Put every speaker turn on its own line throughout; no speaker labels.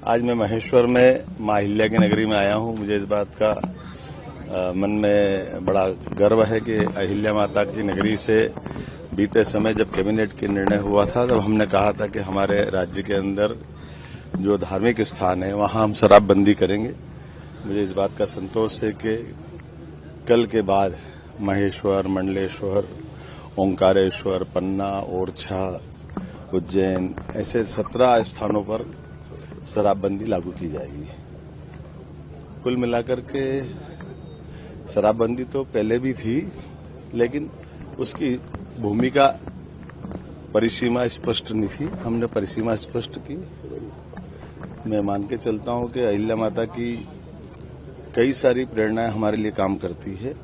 आज मैं महेश्वर में मां अहिल्या की नगरी में आया हूं। मुझे इस बात का मन में बड़ा गर्व है कि अहिल्या माता की नगरी से बीते समय जब कैबिनेट के निर्णय हुआ था तब हमने कहा था कि हमारे राज्य के अंदर जो धार्मिक स्थान है वहां हम शराबबंदी करेंगे। मुझे इस बात का संतोष है कि कल के बाद महेश्वर, मंडलेश्वर, ओंकारेश्वर, पन्ना, ओरछा, उज्जैन ऐसे 17 स्थानों पर शराबबंदी लागू की जाएगी। कुल मिलाकर के शराबबंदी तो पहले भी थी, लेकिन उसकी भूमिका परिसीमा स्पष्ट नहीं थी। हमने परिसीमा स्पष्ट की। मैं मान के चलता हूं कि अहिल्या माता की कई सारी प्रेरणाएं हमारे लिए काम करती है।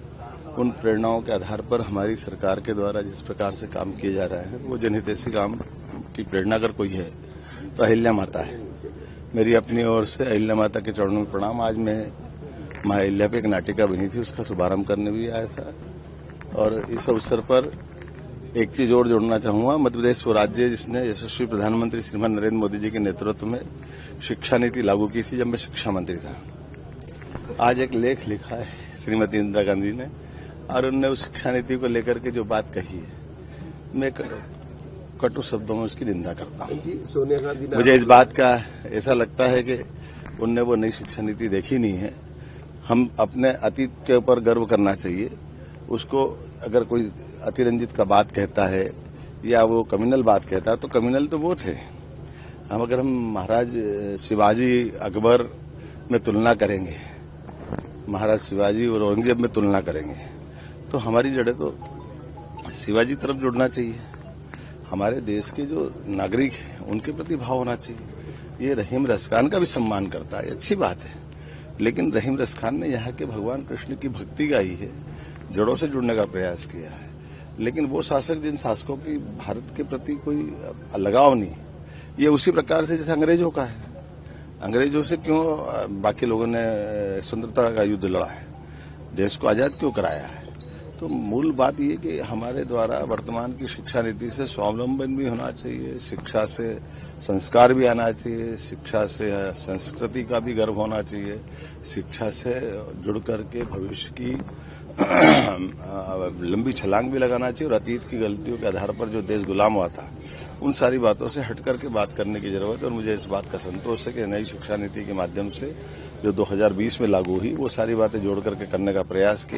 उन प्रेरणाओं के आधार पर हमारी सरकार के द्वारा जिस प्रकार से काम किए जा रहे हैं वो जनहितैषी काम की प्रेरणा अगर कोई है तो अहिल्या माता है। मेरी अपनी ओर से अहिल्या माता के चरणों में प्रणाम। आज मैं मां अहिल्या पे एक नाटिका बनी थी, उसका शुभारंभ करने भी आया था और इस अवसर पर एक चीज और जोड़ना चाहूंगा। मध्यप्रदेश वो राज्य है जिसने यशस्वी प्रधानमंत्री श्रीमान नरेंद्र मोदी जी के नेतृत्व में शिक्षा नीति लागू की थी जब मैं शिक्षा मंत्री था। आज एक लेख लिखा है श्रीमती इंदिरा गांधी ने और उन्होंने उस शिक्षा नीति को लेकर के जो बात कही है, मैं कटु शब्दों में उसकी निंदा करता हूं। मुझे इस बात का ऐसा लगता है कि उनने वो नई शिक्षा नीति देखी नहीं है। हम अपने अतीत के ऊपर गर्व करना चाहिए। उसको अगर कोई अतिरंजित का बात कहता है या वो कम्युनल बात कहता है तो कम्युनल तो वो थे। अगर हम महाराज शिवाजी अकबर में तुलना करेंगे, महाराज शिवाजी और औरंगजेब में तुलना करेंगे तो हमारी जड़ें तो शिवाजी तरफ जुड़ना चाहिए। हमारे देश के जो नागरिक हैं उनके प्रति भाव होना चाहिए। ये रहीम रसखान का भी सम्मान करता है, अच्छी बात है, लेकिन रहीम रसखान ने यहाँ के भगवान कृष्ण की भक्ति गाई है, जड़ों से जुड़ने का प्रयास किया है। लेकिन वो शासक जिन शासकों की भारत के प्रति कोई लगाव नहीं, ये उसी प्रकार से जैसे अंग्रेजों का है। अंग्रेजों से क्यों बाकी लोगों ने स्वतंत्रता का युद्ध लड़ा है, देश को आजाद क्यों कराया है? तो मूल बात ये कि हमारे द्वारा वर्तमान की शिक्षा नीति से स्वावलंबन भी होना चाहिए, शिक्षा से संस्कार भी आना चाहिए, शिक्षा से संस्कृति का भी गर्व होना चाहिए, शिक्षा से जुड़ करके भविष्य की लंबी छलांग भी लगाना चाहिए और अतीत की गलतियों के आधार पर जो देश गुलाम हुआ था उन सारी बातों से हट करके बात करने की जरूरत है। और मुझे इस बात का संतोष है कि नई शिक्षा नीति के माध्यम से जो 2020 में लागू हुई वो सारी बातें जोड़ करके करने का प्रयास किया।